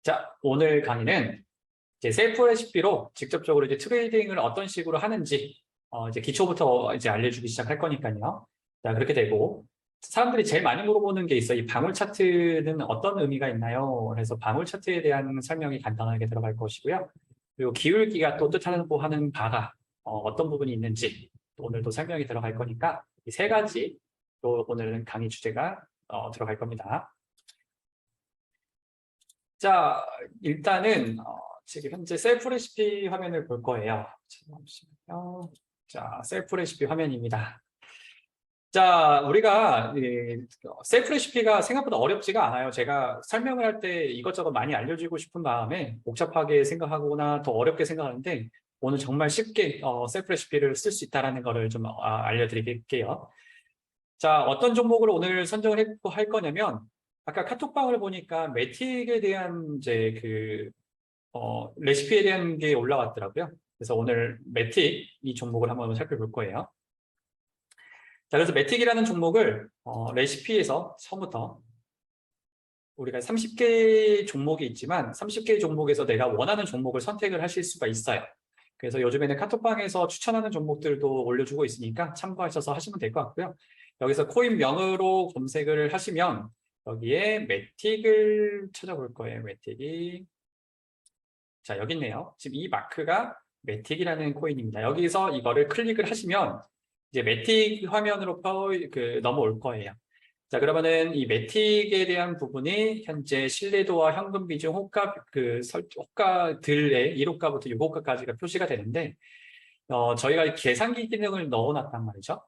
자, 오늘 강의는 이제 셀프 레시피로 직접적으로 이제 트레이딩을 어떤 식으로 하는지 이제 기초부터 이제 알려주기 시작할 거니까요. 자, 그렇게 되고 사람들이 제일 많이 물어보는 게 있어요. 이 방울 차트는 어떤 의미가 있나요? 그래서 방울 차트에 대한 설명이 간단하게 들어갈 것이고요. 그리고 기울기가 또 뜻하는 하는 바가 어떤 부분이 있는지 또 오늘도 설명이 들어갈 거니까 이 세 가지 또 오늘은 강의 주제가 들어갈 겁니다. 자, 일단은 지금 현재 셀프 레시피 화면을 볼 거예요. 잠시만요. 자, 셀프 레시피 화면입니다. 자, 우리가 셀프 레시피가 생각보다 어렵지가 않아요. 제가 설명을 할 때 이것저것 많이 알려주고 싶은 마음에 복잡하게 생각하거나 더 어렵게 생각하는데 오늘 정말 쉽게 셀프 레시피를 쓸 수 있다는 것을 좀 알려드릴게요. 자, 어떤 종목을 오늘 선정을 할 거냐면 아까 카톡방을 보니까 매틱에 대한 이제 레시피에 대한 게 올라왔더라고요. 그래서 오늘 매틱 이 종목을 한번 살펴볼 거예요. 자, 그래서 매틱이라는 종목을 레시피에서 처음부터 우리가 30개 종목이 있지만 30개 종목에서 내가 원하는 종목을 선택을 하실 수가 있어요. 그래서 요즘에는 카톡방에서 추천하는 종목들도 올려주고 있으니까 참고하셔서 하시면 될 것 같고요. 여기서 코인명으로 검색을 하시면 여기에 매틱을 찾아볼 거예요. 매틱이. 자, 여기 있네요. 지금 이 마크가 매틱이라는 코인입니다. 여기서 이거를 클릭을 하시면 이제 매틱 화면으로 넘어올 거예요. 자, 그러면은 이 매틱에 대한 부분이 현재 신뢰도와 현금 비중 호가들의 1호가부터 6호가까지가 표시가 되는데 저희가 계산기 기능을 넣어놨단 말이죠.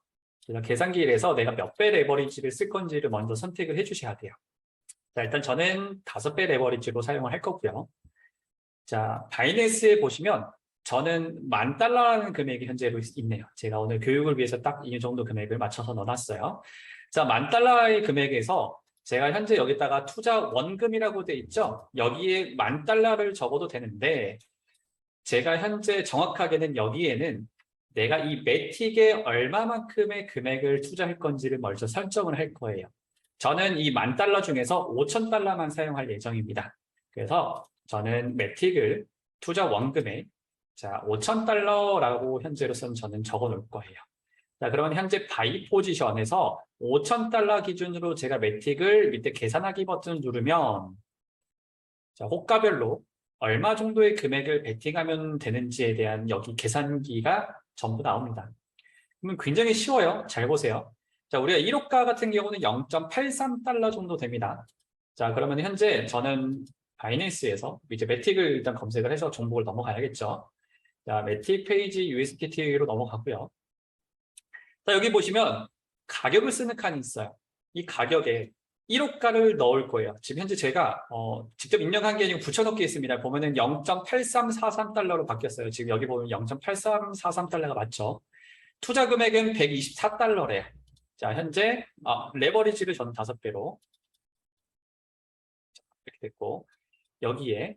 그래서 계산기에서 내가 몇 배 레버리지를 쓸 건지를 먼저 선택을 해주셔야 돼요. 자, 일단 저는 5배 레버리지로 사용을 할 거고요. 자, 바이낸스에 보시면 저는 $10,000라는 금액이 현재 있네요. 제가 오늘 교육을 위해서 딱 이 정도 금액을 맞춰서 넣어놨어요. 자, $10,000의 금액에서 제가 현재 여기다가 투자 원금이라고 돼 있죠. 여기에 $10,000를 적어도 되는데 제가 현재 정확하게는 여기에는 내가 이 매틱에 얼마만큼의 금액을 투자할 건지를 먼저 설정을 할 거예요. 저는 이 $10,000 중에서 $5,000만 사용할 예정입니다. 그래서 저는 매틱을 투자 원금에 자, $5,000라고 현재로서는 저는 적어 놓을 거예요. 자, 그러면 현재 바이 포지션에서 $5,000 기준으로 제가 매틱을 밑에 계산하기 버튼을 누르면 자, 호가별로 얼마 정도의 금액을 베팅하면 되는지에 대한 여기 계산기가 전부 나옵니다. 그러면 굉장히 쉬워요. 잘 보세요. 자, 우리가 1호가 같은 경우는 $0.83 정도 됩니다. 자, 그러면 현재 저는 바이낸스에서 이제 매틱을 일단 검색을 해서 종목을 넘어가야겠죠. 자, 매틱 페이지 USDT로 넘어가고요. 자, 여기 보시면 가격을 쓰는 칸이 있어요. 이 가격에 1호가를 넣을 거예요. 지금 현재 제가 직접 입력한 게 아니고 붙여넣기 있습니다. 보면은 $0.8343로 바뀌었어요. 지금 여기 보면 $0.8343가 맞죠? 투자 금액은 $124래요. 자, 현재 레버리지를 저는 5배로 이렇게 됐고 여기에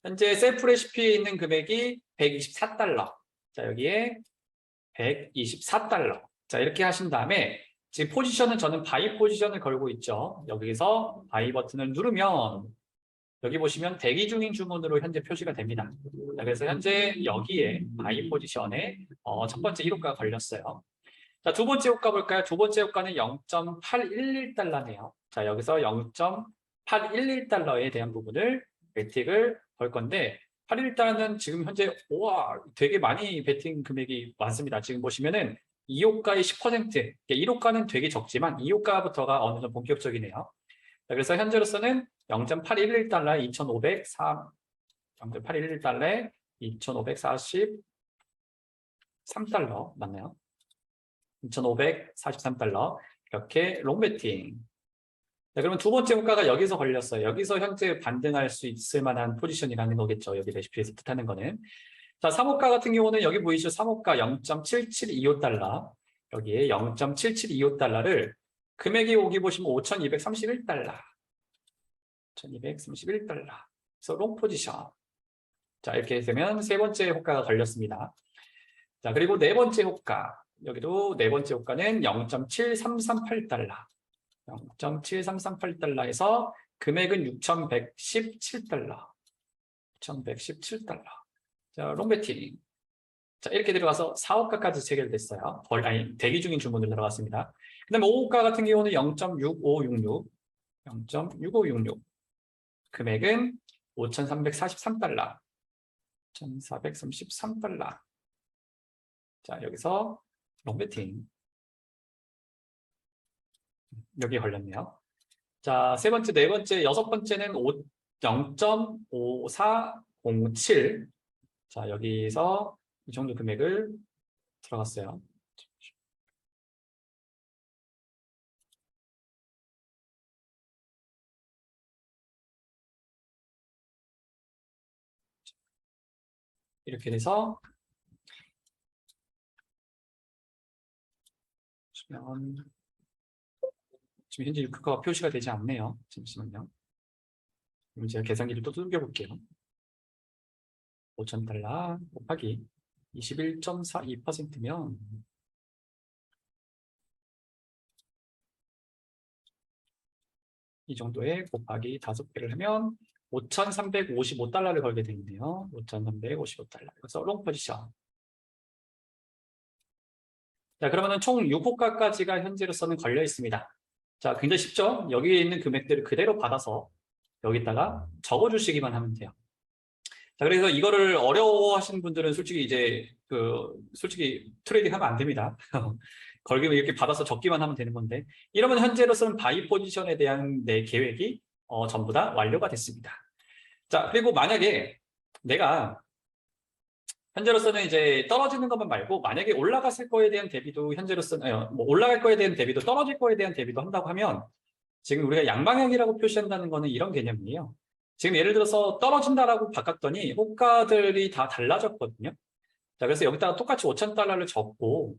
현재 셀프 레시피에 있는 금액이 $124. 자, 여기에 $124. 자, 이렇게 하신 다음에 지금 포지션은 저는 바이 포지션을 걸고 있죠. 여기서 바이 버튼을 누르면 여기 보시면 대기 중인 주문으로 현재 표시가 됩니다. 자, 그래서 현재 여기에 바이 포지션에 첫 번째 1호가 걸렸어요. 자, 두 번째 호가 볼까요? 두 번째 호가는 $0.811네요. 자, 여기서 $0.811에 대한 부분을 매틱을 걸 건데 811은 지금 현재 우와 되게 많이 베팅 금액이 많습니다. 지금 보시면은 2호가의 10%, 1호가는 되게 적지만 2호가부터가 어느 정도 본격적이네요. 자, 그래서 현재로서는 $0.811에 2,543달러에 2,543달러 맞나요? 2,543달러 이렇게 롱베팅. 자, 그러면 두 번째 호가가 여기서 걸렸어요. 여기서 현재 반등할 수 있을 만한 포지션이라는 거겠죠. 여기 레시피에서 뜻하는 거는. 자, 3호가 같은 경우는 여기 보이시죠? 3호가 0.7725달러. 여기에 0.7725달러를 금액이 여기 보시면 $5,231. 1,231달러. 그래서 롱 포지션. 자, 이렇게 되면 세 번째 호가가 걸렸습니다. 자, 그리고 네 번째 호가. 여기도 네 번째 호가는 0.7338달러. 0.7338달러에서 금액은 $6,117. $6,117. 자, 롱베팅. 자, 이렇게 들어가서 4호가까지 체결됐어요. 대기 중인 주문으로 들어갔습니다. 그 다음에 5호가 같은 경우는 0.6566. 0.6566. 금액은 $5,343. $1,433. 자, 여기서 롱베팅. 여기 걸렸네요. 자, 세 번째, 네 번째, 여섯 번째는 0.5407. 자, 여기서 이 정도 금액을 들어갔어요. 이렇게 돼서 지금 현재 유가가 표시가 되지 않네요. 잠시만요. 그럼 제가 계산기를 또 두들겨 볼게요. $5,000 곱하기 21.42%면 이 정도에 곱하기 5배를 하면 $5,355를 걸게 되는데요. $5,355. 그래서 롱 포지션. 자, 그러면은 총 6호가까지가 현재로서는 걸려 있습니다. 자, 굉장히 쉽죠? 여기에 있는 금액들을 그대로 받아서 여기다가 적어주시기만 하면 돼요. 자, 그래서 이거를 어려워하시는 분들은 솔직히 솔직히 트레이딩 하면 안 됩니다. 걸기면 이렇게 받아서 적기만 하면 되는 건데, 이러면 현재로서는 바이 포지션에 대한 내 계획이 전부 다 완료가 됐습니다. 자, 그리고 만약에 내가 현재로서는 이제 떨어지는 것만 말고 만약에 올라갔을 거에 대한 대비도 현재로서는 뭐 올라갈 거에 대한 대비도 떨어질 거에 대한 대비도 한다고 하면 지금 우리가 양방향이라고 표시한다는 거는 이런 개념이에요. 지금 예를 들어서 떨어진다라고 바꿨더니 호가들이 다 달라졌거든요. 자, 그래서 여기다가 똑같이 $5,000를 적고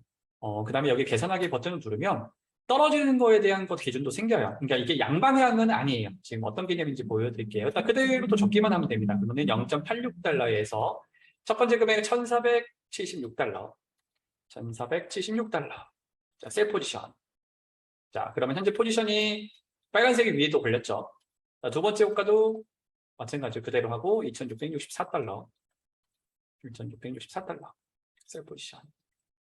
그 다음에 여기 계산하기 버튼을 누르면 떨어지는 거에 대한 것 기준도 생겨요. 그러니까 이게 양방향은 아니에요. 지금 어떤 개념인지 보여드릴게요. 일단 그대로 또 적기만 하면 됩니다. 그러면 0.86달러에서 첫 번째 금액은 $1,476. $1,476. 자, 셀 포지션. 자, 그러면 현재 포지션이 빨간색이 위에도 걸렸죠. 자, 두 번째 호가도 마찬가지로 그대로 하고 $2,664. $2,664. 셀 포지션.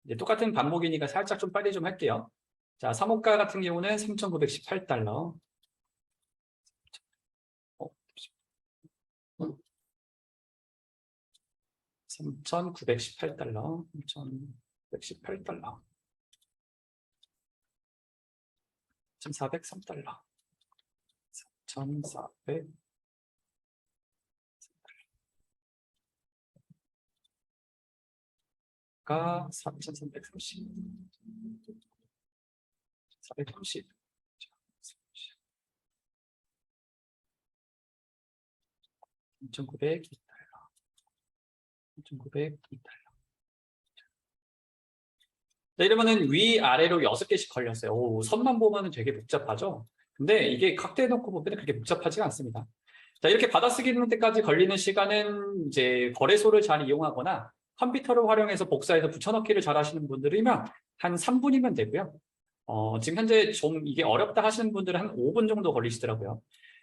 이제 똑같은 반복이니까 살짝 좀 빨리 좀 할게요. 자, 3호가 같은 경우는 $3,918. $3,918. $3,918. $1,403. 1,400. 가 4,330. 430. 2,902달러. 2,902달러. 자, 이러면은 위아래로 6개씩 걸렸어요. 오, 선만 보면은 되게 복잡하죠? 근데 이게 각대해놓고 보면 그렇게 복잡하지가 않습니다. 자, 이렇게 받아쓰기는 때까지 걸리는 시간은 이제 거래소를 잘 이용하거나 컴퓨터를 활용해서 복사해서 붙여넣기를 잘 하시는 분들이면 한 3분이면 되고요. 지금 현재 좀 이게 어렵다 하시는 분들은 한 5분 정도 걸리시더라고요.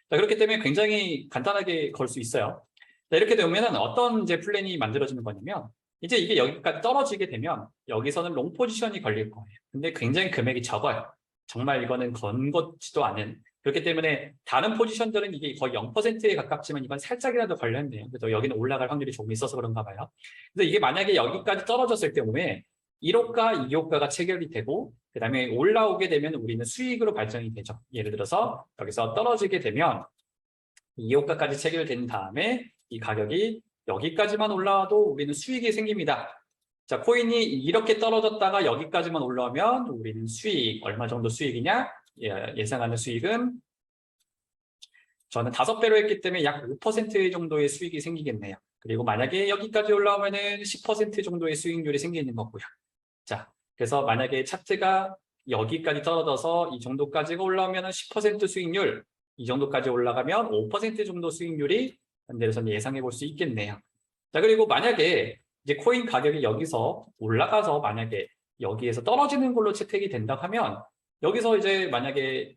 자, 그렇기 때문에 굉장히 간단하게 걸 수 있어요. 자, 이렇게 되면은 어떤 이제 플랜이 만들어지는 거냐면 이제 이게 여기까지 떨어지게 되면 여기서는 롱 포지션이 걸릴 거예요. 근데 굉장히 금액이 적어요. 정말 이거는 건것지도 않은. 그렇기 때문에 다른 포지션들은 이게 거의 0%에 가깝지만 이건 살짝이라도 걸렸네요. 그래서 여기는 올라갈 확률이 조금 있어서 그런가 봐요. 그래서 이게 만약에 여기까지 떨어졌을 경우에 1호가, 2호가가 체결이 되고 그 다음에 올라오게 되면 우리는 수익으로 발전이 되죠. 예를 들어서 여기서 떨어지게 되면 2호가까지 체결된 다음에 이 가격이 여기까지만 올라와도 우리는 수익이 생깁니다. 자, 코인이 이렇게 떨어졌다가 여기까지만 올라오면 우리는 수익, 얼마 정도 수익이냐? 예상하는 수익은 저는 5배로 했기 때문에 약 5% 정도의 수익이 생기겠네요. 그리고 만약에 여기까지 올라오면은 10% 정도의 수익률이 생기는 거고요. 자, 그래서 만약에 차트가 여기까지 떨어져서 이 정도까지가 올라오면은 10% 수익률, 이 정도까지 올라가면 5% 정도 수익률이 현재로서는 예상해 볼 수 있겠네요. 자, 그리고 만약에 이제 코인 가격이 여기서 올라가서 만약에 여기에서 떨어지는 걸로 채택이 된다 하면 여기서 이제 만약에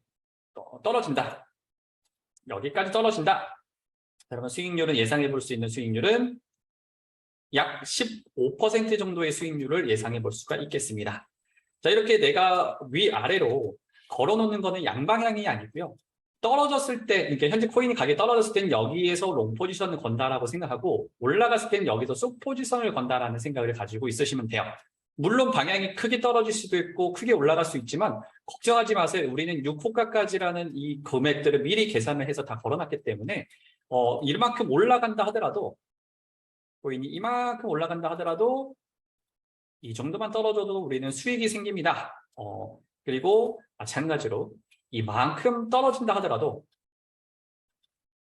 떨어진다. 여기까지 떨어진다. 그러면 수익률은 예상해 볼 수 있는 수익률은 약 15% 정도의 수익률을 예상해 볼 수가 있겠습니다. 자, 이렇게 내가 위아래로 걸어놓는 거는 양방향이 아니고요. 떨어졌을 때, 그러니까 현재 코인이 가격이 떨어졌을 때는 여기에서 롱 포지션을 건다라고 생각하고 올라갔을 때는 여기서 숏 포지션을 건다라는 생각을 가지고 있으시면 돼요. 물론 방향이 크게 떨어질 수도 있고 크게 올라갈 수 있지만 걱정하지 마세요. 우리는 6호가까지라는 이 금액들을 미리 계산을 해서 다 걸어놨기 때문에 이만큼 올라간다 하더라도 코인이 이만큼 올라간다 하더라도 이 정도만 떨어져도 우리는 수익이 생깁니다. 그리고 마찬가지로 이만큼 떨어진다 하더라도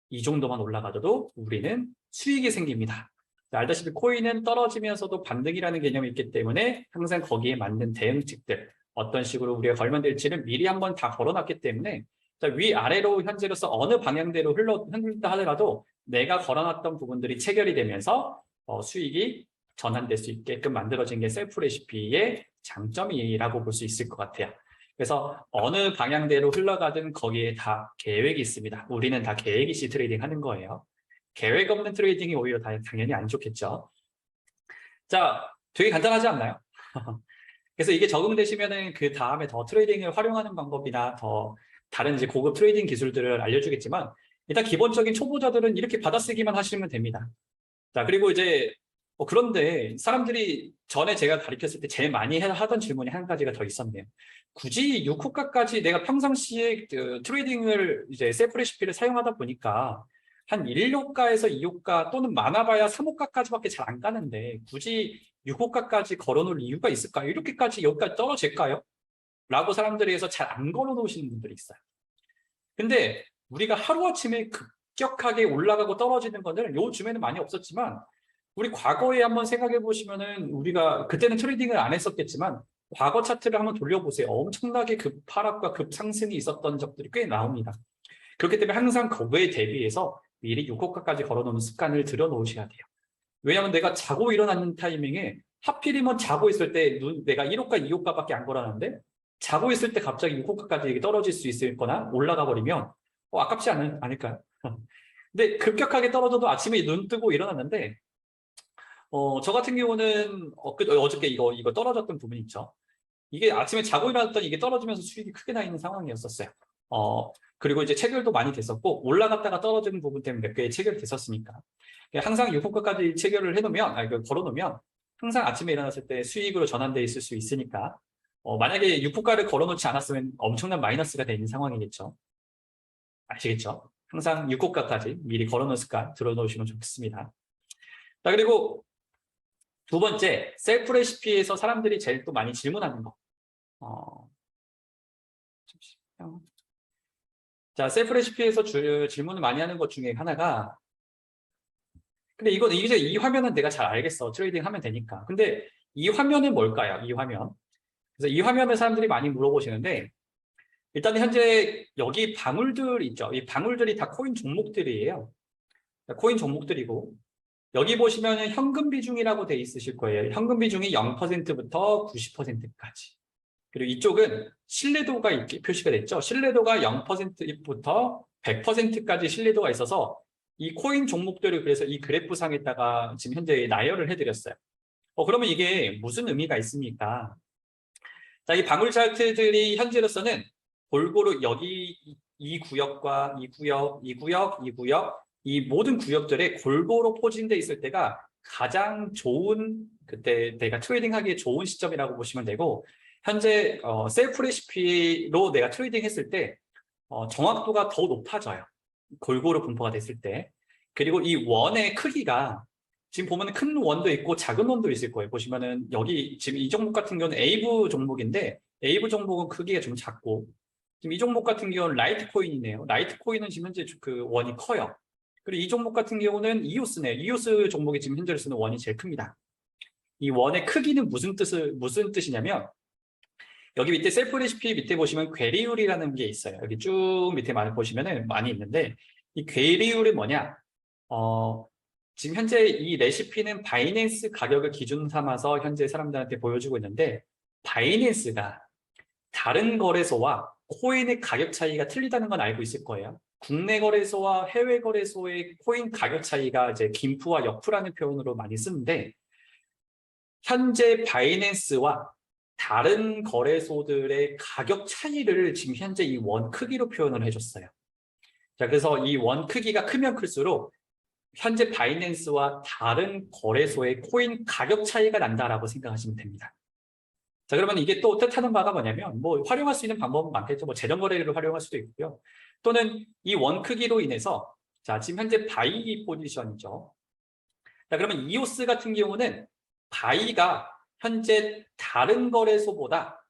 이 정도만 올라가도 우리는 수익이 생깁니다. 알다시피 코인은 떨어지면서도 반등이라는 개념이 있기 때문에 항상 거기에 맞는 대응책들 어떤 식으로 우리가 걸면 될지는 미리 한번 다 걸어놨기 때문에 위아래로 현재로서 어느 방향대로 흐른다 하더라도 내가 걸어놨던 부분들이 체결이 되면서 수익이 전환될 수 있게끔 만들어진 게 셀프 레시피의 장점이라고 볼 수 있을 것 같아요. 그래서 어느 방향대로 흘러가든 거기에 다 계획이 있습니다. 우리는 다 계획 이시 트레이딩 하는 거예요. 계획 없는 트레이딩이 오히려 당연히 안 좋겠죠. 자, 되게 간단하지 않나요? 그래서 이게 적응되시면은 그 다음에 더 트레이딩을 활용하는 방법이나 더 다른 이제 고급 트레이딩 기술들을 알려주겠지만 일단 기본적인 초보자들은 이렇게 받아쓰기만 하시면 됩니다. 자, 그리고 이제 그런데 사람들이 전에 제가 가르쳤을 때 제일 많이 하던 질문이 한 가지가 더 있었네요. 굳이 6호가까지 내가 평상시에 트레이딩을 이제 셀프 레시피를 사용하다 보니까 한 1호가에서 2호가 또는 많아봐야 3호가까지밖에 잘 안 가는데 굳이 6호가까지 걸어놓을 이유가 있을까요? 이렇게까지 여기까지 떨어질까요? 라고 사람들이 해서 잘 안 걸어놓으시는 분들이 있어요. 근데 우리가 하루아침에 급격하게 올라가고 떨어지는 거는 요즘에는 많이 없었지만 우리 과거에 한번 생각해 보시면은 우리가 그때는 트레이딩을 안 했었겠지만 과거 차트를 한번 돌려보세요. 엄청나게 급하락과 급상승이 있었던 적들이 꽤 나옵니다. 그렇기 때문에 항상 거기에 대비해서 미리 6호가까지 걸어놓는 습관을 들여놓으셔야 돼요. 왜냐하면 내가 자고 일어나는 타이밍에 하필이면 자고 있을 때 내가 1호가, 2호가밖에 안 걸어놨는데 자고 있을 때 갑자기 6호가까지 떨어질 수 있을 거나 올라가 버리면 아깝지 않을까요? 근데 급격하게 떨어져도 아침에 눈 뜨고 일어났는데 저 같은 경우는 어저께 이거 떨어졌던 부분 있죠. 이게 아침에 자고 일어났더니 이게 떨어지면서 수익이 크게 나 있는 상황이었었어요. 그리고 이제 체결도 많이 됐었고 올라갔다가 떨어지는 부분 때문에 몇 개 체결됐었으니까 항상 6호가까지 체결을 해놓으면 걸어놓으면 항상 아침에 일어났을 때 수익으로 전환돼 있을 수 있으니까 만약에 6호가를 걸어놓지 않았으면 엄청난 마이너스가 되는 상황이겠죠. 아시겠죠? 항상 6호가까지 미리 걸어놓은 습관 들어놓으시면 좋겠습니다. 자, 그리고 두 번째, 셀프 레시피에서 사람들이 제일 또 많이 질문하는 거. 잠시만요. 자, 셀프 레시피에서 질문을 많이 하는 것 중에 하나가 근데 이제 이 화면은 내가 잘 알겠어. 트레이딩 하면 되니까. 근데 이 화면은 뭘까요? 이 화면. 그래서 이 화면을 사람들이 많이 물어보시는데 일단 현재 여기 방울들 있죠. 이 방울들이 다 코인 종목들이에요. 코인 종목들이고 여기 보시면 현금 비중이라고 돼 있으실 거예요. 현금 비중이 0%부터 90%까지. 그리고 이쪽은 신뢰도가 이렇게 표시가 됐죠. 신뢰도가 0%부터 100%까지 신뢰도가 있어서 이 코인 종목들을 그래서 이 그래프상에다가 지금 현재 나열을 해드렸어요. 그러면 이게 무슨 의미가 있습니까? 자, 이 방울 차트들이 현재로서는 골고루 여기 이 구역과 이 구역, 이 구역, 이 구역, 이 모든 구역들에 골고루 포진돼 있을 때가 가장 좋은 그때 내가 트레이딩하기에 좋은 시점이라고 보시면 되고 현재 셀프 레시피로 내가 트레이딩 했을 때 정확도가 더 높아져요. 골고루 분포가 됐을 때. 그리고 이 원의 크기가 지금 보면 큰 원도 있고 작은 원도 있을 거예요. 보시면은 여기 지금 이 종목 같은 경우는 에이브 종목인데 에이브 종목은 크기가 좀 작고 지금 이 종목 같은 경우는 라이트코인이네요. 라이트코인은 지금 현재 그 원이 커요. 그리고 이 종목 같은 경우는 이오스네요. 이오스 종목이 지금 현재로 쓰는 원이 제일 큽니다. 이 원의 크기는 무슨 뜻이냐면 여기 밑에 셀프 레시피 밑에 보시면 괴리율이라는 게 있어요. 여기 쭉 밑에 보시면은 많이 있는데 이 괴리율이 뭐냐? 지금 현재 이 레시피는 바이낸스 가격을 기준 삼아서 현재 사람들한테 보여주고 있는데 바이낸스가 다른 거래소와 코인의 가격 차이가 틀리다는 건 알고 있을 거예요. 국내 거래소와 해외 거래소의 코인 가격 차이가 이제 김프와 역프라는 표현으로 많이 쓰는데, 현재 바이낸스와 다른 거래소들의 가격 차이를 지금 현재 이 원 크기로 표현을 해줬어요. 자, 그래서 이 원 크기가 크면 클수록 현재 바이낸스와 다른 거래소의 코인 가격 차이가 난다라고 생각하시면 됩니다. 자, 그러면 이게 또 뜻하는 바가 뭐냐면, 뭐 활용할 수 있는 방법은 많겠죠. 뭐 재정 거래를 활용할 수도 있고요. 또는 이 원 크기로 인해서, 자, 지금 현재 바이 포지션이죠. 자, 그러면 이오스 같은 경우는 바이가 현재 다른 거래소보다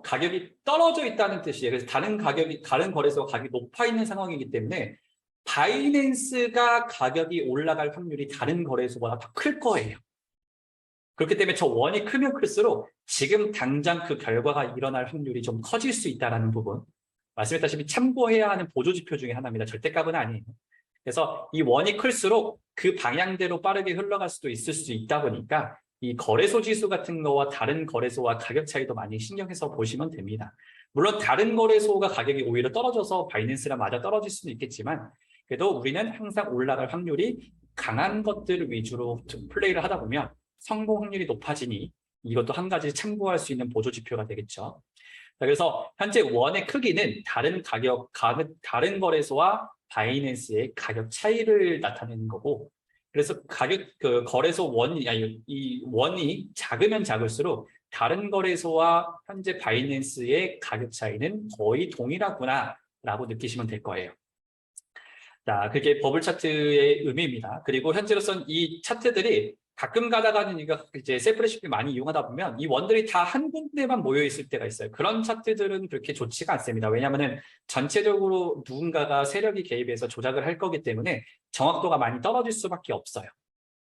가격이 떨어져 있다는 뜻이에요. 그래서 다른 거래소 가격이 높아 있는 상황이기 때문에 바이낸스가 가격이 올라갈 확률이 다른 거래소보다 더 클 거예요. 그렇기 때문에 저 원이 크면 클수록 지금 당장 그 결과가 일어날 확률이 좀 커질 수 있다는 부분, 말씀했다시피 참고해야 하는 보조지표 중에 하나입니다. 절대값은 아니에요. 그래서 이 원이 클수록 그 방향대로 빠르게 흘러갈 수도 있을 수 있다 보니까 이 거래소 지수 같은 거와 다른 거래소와 가격 차이도 많이 신경해서 보시면 됩니다. 물론 다른 거래소가 가격이 오히려 떨어져서 바이낸스랑 맞아 떨어질 수는 있겠지만, 그래도 우리는 항상 올라갈 확률이 강한 것들 위주로 좀 플레이를 하다 보면 성공 확률이 높아지니 이것도 한 가지 참고할 수 있는 보조 지표가 되겠죠. 그래서 현재 원의 크기는 다른 거래소와 바이낸스의 가격 차이를 나타내는 거고, 그래서 거래소 이 원이 작으면 작을수록 다른 거래소와 현재 바이낸스의 가격 차이는 거의 동일하구나라고 느끼시면 될 거예요. 자, 그게 버블 차트의 의미입니다. 그리고 현재로서는 이 차트들이 가끔 가다가는 이제 셀프 레시피 많이 이용하다 보면 이 원들이 다 한 군데만 모여 있을 때가 있어요. 그런 차트들은 그렇게 좋지가 않습니다. 왜냐하면 전체적으로 누군가가 세력이 개입해서 조작을 할 거기 때문에 정확도가 많이 떨어질 수밖에 없어요.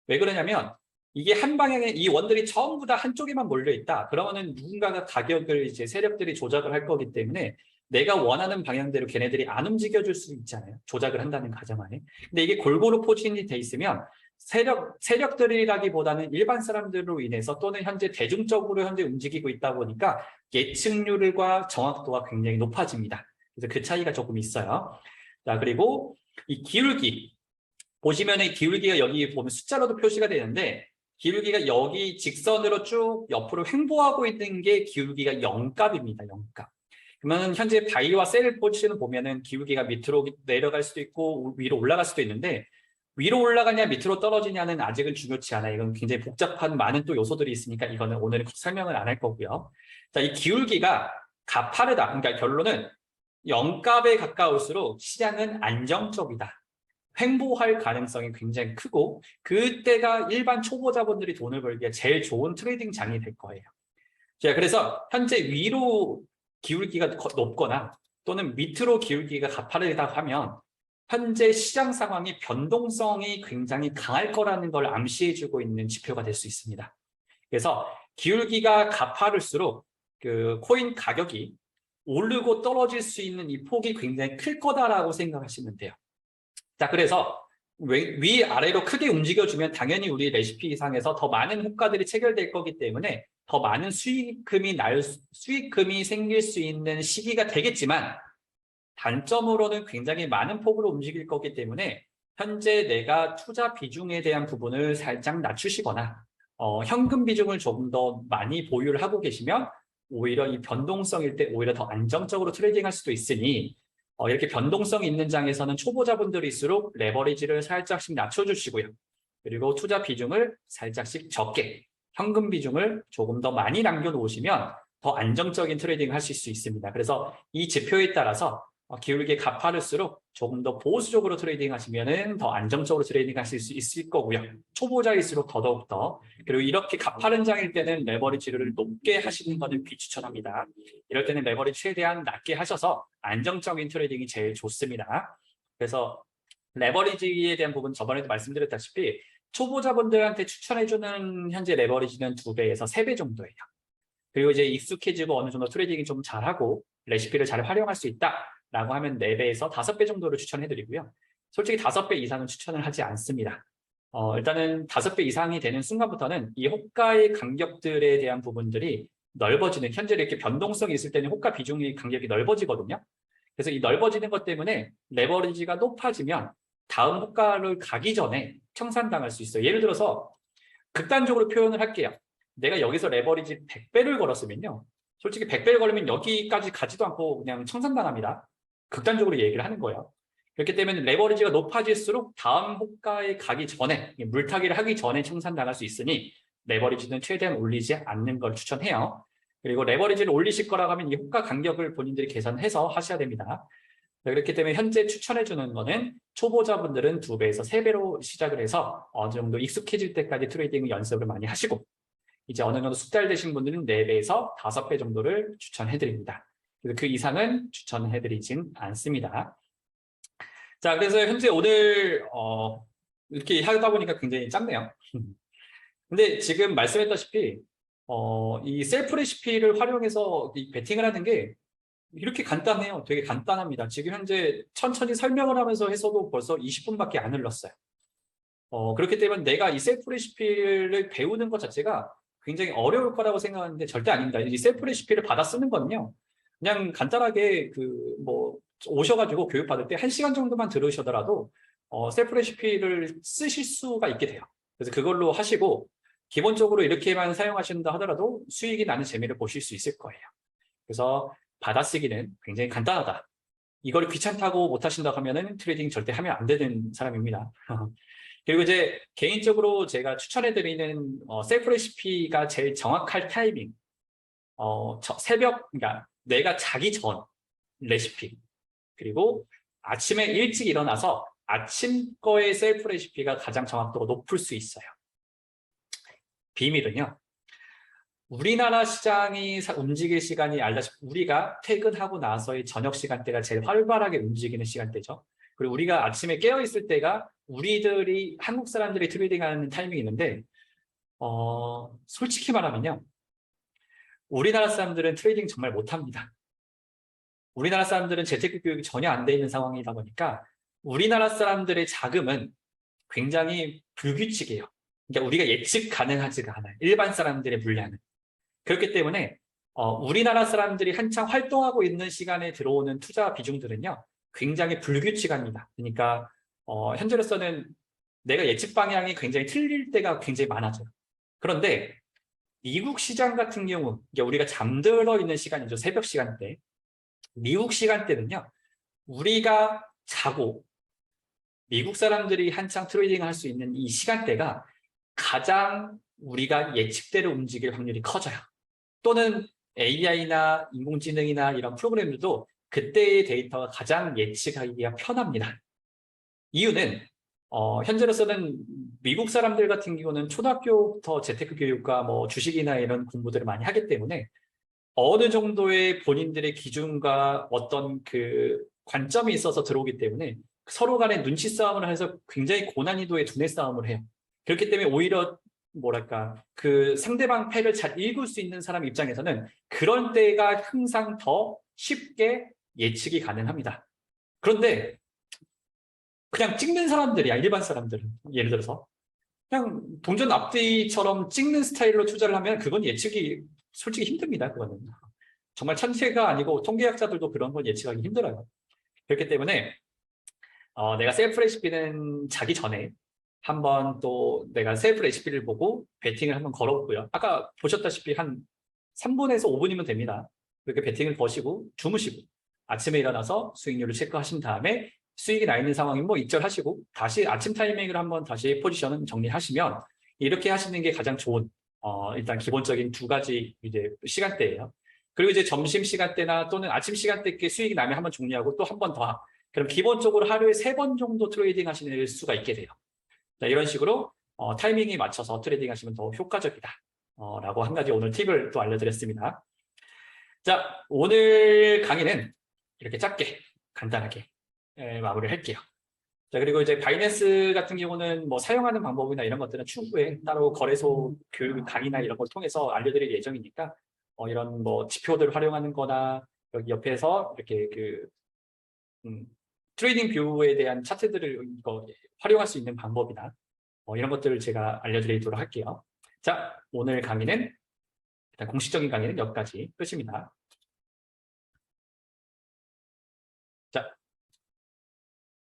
왜 그러냐면 이게 한 방향에 이 원들이 전부 다 한쪽에만 몰려 있다. 그러면은 누군가가 가격을 이제 세력들이 조작을 할 거기 때문에 내가 원하는 방향대로 걔네들이 안 움직여줄 수 있잖아요. 조작을 한다는 가정하에. 근데 이게 골고루 포진이 돼 있으면 세력들이라기보다는 일반 사람들로 인해서 또는 현재 대중적으로 현재 움직이고 있다 보니까 예측률과 정확도가 굉장히 높아집니다. 그래서 그 차이가 조금 있어요. 자, 그리고 이 기울기. 보시면은 기울기가 여기 보면 숫자로도 표시가 되는데, 기울기가 여기 직선으로 쭉 옆으로 횡보하고 있는 게 기울기가 0값입니다. 0값. 그러면 현재 바이와 셀 포지션을 보면은 기울기가 밑으로 내려갈 수도 있고 위로 올라갈 수도 있는데, 위로 올라가냐 밑으로 떨어지냐는 아직은 중요치 않아요. 이건 굉장히 복잡한 많은 또 요소들이 있으니까 이거는 오늘은 설명을 안 할 거고요. 자, 이 기울기가 가파르다. 그러니까 결론은 0값에 가까울수록 시장은 안정적이다. 횡보할 가능성이 굉장히 크고 그때가 일반 초보자분들이 돈을 벌기에 제일 좋은 트레이딩 장이 될 거예요. 자, 그래서 현재 위로 기울기가 높거나 또는 밑으로 기울기가 가파르다 하면 현재 시장 상황이 변동성이 굉장히 강할 거라는 걸 암시해주고 있는 지표가 될 수 있습니다. 그래서 기울기가 가파를수록 그 코인 가격이 오르고 떨어질 수 있는 이 폭이 굉장히 클 거다라고 생각하시면 돼요. 자, 그래서 위아래로 크게 움직여주면 당연히 우리 레시피상에서 더 많은 호가들이 체결될 거기 때문에 더 많은 수익금이 생길 수 있는 시기가 되겠지만, 단점으로는 굉장히 많은 폭으로 움직일 거기 때문에 현재 내가 투자 비중에 대한 부분을 살짝 낮추시거나 현금 비중을 조금 더 많이 보유를 하고 계시면 오히려 이 변동성일 때 오히려 더 안정적으로 트레이딩할 수도 있으니, 이렇게 변동성 있는 장에서는 초보자분들일수록 레버리지를 살짝씩 낮춰주시고요. 그리고 투자 비중을 살짝씩 적게, 현금 비중을 조금 더 많이 남겨놓으시면 더 안정적인 트레이딩을 하실 수 있습니다. 그래서 이 지표에 따라서 기울기 가파를수록 조금 더 보수적으로 트레이딩 하시면은 더 안정적으로 트레이딩 하실 수 있을 거고요. 초보자일수록 더더욱더. 그리고 이렇게 가파른 장일 때는 레버리지를 높게 하시는 것을 비추천합니다. 이럴 때는 레버리지 최대한 낮게 하셔서 안정적인 트레이딩이 제일 좋습니다. 그래서 레버리지에 대한 부분 저번에도 말씀드렸다시피 초보자분들한테 추천해주는 현재 레버리지는 2배에서 3배 정도예요. 그리고 이제 익숙해지고 어느 정도 트레이딩이 좀 잘하고 레시피를 잘 활용할 수 있다라고 하면 4배에서 5배 정도를 추천해드리고요. 솔직히 5배 이상은 추천을 하지 않습니다. 일단은 5배 이상이 되는 순간부터는 이 호가의 간격들에 대한 부분들이 넓어지는, 현재 이렇게 변동성이 있을 때는 호가 비중의 간격이 넓어지거든요. 그래서 이 넓어지는 것 때문에 레버리지가 높아지면 다음 호가를 가기 전에 청산당할 수 있어요. 예를 들어서 극단적으로 표현을 할게요. 내가 여기서 레버리지 100배를 걸었으면요. 솔직히 100배를 걸으면 여기까지 가지도 않고 그냥 청산당합니다. 극단적으로 얘기를 하는 거예요. 그렇기 때문에 레버리지가 높아질수록 다음 호가에 가기 전에, 물타기를 하기 전에 청산당할 수 있으니 레버리지는 최대한 올리지 않는 걸 추천해요. 그리고 레버리지를 올리실 거라고 하면 이 호가 간격을 본인들이 계산해서 하셔야 됩니다. 그렇기 때문에 현재 추천해 주는 거는 초보자분들은 2배에서 3배로 시작을 해서 어느 정도 익숙해질 때까지 트레이딩 연습을 많이 하시고, 이제 어느 정도 숙달되신 분들은 4배에서 5배 정도를 추천해 드립니다. 그래서 그 이상은 추천해 드리진 않습니다. 자, 그래서 현재 오늘 이렇게 하다 보니까 굉장히 짧네요. 근데 지금 말씀했다시피 이 셀프 레시피를 활용해서 이 베팅을 하는 게 이렇게 간단해요. 되게 간단합니다. 지금 현재 천천히 설명을 하면서 해서도 벌써 20분밖에 안 흘렀어요. 그렇기 때문에 내가 이 셀프 레시피를 배우는 것 자체가 굉장히 어려울 거라고 생각하는데 절대 아닙니다. 이 셀프 레시피를 받아 쓰는 거는요, 그냥 간단하게 오셔가지고 교육받을 때 1시간 정도만 들으시더라도 셀프 레시피를 쓰실 수가 있게 돼요. 그래서 그걸로 하시고 기본적으로 이렇게만 사용하신다 하더라도 수익이 나는 재미를 보실 수 있을 거예요. 그래서 받아쓰기는 굉장히 간단하다. 이걸 귀찮다고 못하신다고 하면은 트레이딩 절대 하면 안 되는 사람입니다. 그리고 이제 개인적으로 제가 추천해드리는 셀프 레시피가 제일 정확할 타이밍, 새벽, 그러니까 내가 자기 전 레시피, 그리고 아침에 일찍 일어나서 아침 거의 셀프 레시피가 가장 정확도가 높을 수 있어요. 비밀은요, 우리나라 시장이 움직일 시간이 알다시피 우리가 퇴근하고 나서의 저녁 시간대가 제일 활발하게 움직이는 시간대죠. 그리고 우리가 아침에 깨어있을 때가 한국 사람들이 트레이딩하는 타이밍이 있는데 솔직히 말하면요, 우리나라 사람들은 트레이딩 정말 못합니다. 우리나라 사람들은 재테크 교육이 전혀 안 돼 있는 상황이다 보니까 우리나라 사람들의 자금은 굉장히 불규칙해요. 그러니까 우리가 예측 가능하지가 않아요. 일반 사람들의 물량은. 그렇기 때문에 우리나라 사람들이 한창 활동하고 있는 시간에 들어오는 투자 비중들은요, 굉장히 불규칙합니다. 그러니까 현재로서는 내가 예측 방향이 굉장히 틀릴 때가 굉장히 많아져요. 그런데 미국 시장 같은 경우, 우리가 잠들어 있는 시간이죠. 새벽 시간대. 미국 시간대는요, 우리가 자고 미국 사람들이 한창 트레이딩 할 수 있는 이 시간대가 가장 우리가 예측대로 움직일 확률이 커져요. 또는 AI나 인공지능이나 이런 프로그램들도 그때의 데이터가 가장 예측하기가 편합니다. 이유는 현재로서는 미국 사람들 같은 경우는 초등학교부터 재테크 교육과 주식이나 이런 공부들을 많이 하기 때문에 어느 정도의 본인들의 기준과 어떤 그 관점이 있어서 들어오기 때문에 서로 간에 눈치 싸움을 해서 굉장히 고난이도의 두뇌 싸움을 해요. 그렇기 때문에 오히려 그 상대방 패를 잘 읽을 수 있는 사람 입장에서는 그런 때가 항상 더 쉽게 예측이 가능합니다. 그런데 그냥 찍는 사람들이야, 일반 사람들은. 예를 들어서 그냥 동전 앞뒤처럼 찍는 스타일로 투자를 하면 그건 예측이 솔직히 힘듭니다. 그거는 정말 천재가 아니고 통계학자들도 그런 건 예측하기 힘들어요. 그렇기 때문에 내가 셀프 레시피는 자기 전에 한번 또 내가 셀프 레시피를 보고 베팅을 한번 걸어보고요. 아까 보셨다시피 한 3분에서 5분이면 됩니다. 그렇게 베팅을 거시고 주무시고 아침에 일어나서 수익률을 체크하신 다음에 수익이 나 있는 상황이면 익절하시고 다시 아침 타이밍을 한번 다시 포지션을 정리하시면 이렇게 하시는 게 가장 좋은 일단 기본적인 2가지 이제 시간대예요. 그리고 이제 점심 시간대나 또는 아침 시간대께 수익이 나면 한번 정리하고 또 한 번 더. 그럼 기본적으로 하루에 3번 정도 트레이딩 하실 수가 있게 돼요. 자, 이런 식으로 타이밍에 맞춰서 트레이딩 하시면 더 효과적이다. 라고 한 가지 오늘 팁을 또 알려드렸습니다. 자, 오늘 강의는 이렇게 짧게 간단하게 마무리를 할게요. 자, 그리고 이제 바이낸스 같은 경우는 사용하는 방법이나 이런 것들은 추후에 따로 거래소 교육 강의나 이런 걸 통해서 알려드릴 예정이니까 이런 지표들 활용하는 거나 여기 옆에서 이렇게 트레이딩 뷰에 대한 차트들을 활용할 수 있는 방법이나 이런 것들을 제가 알려드리도록 할게요. 자, 오늘 강의는 일단 공식적인 강의는 여기까지 끝입니다.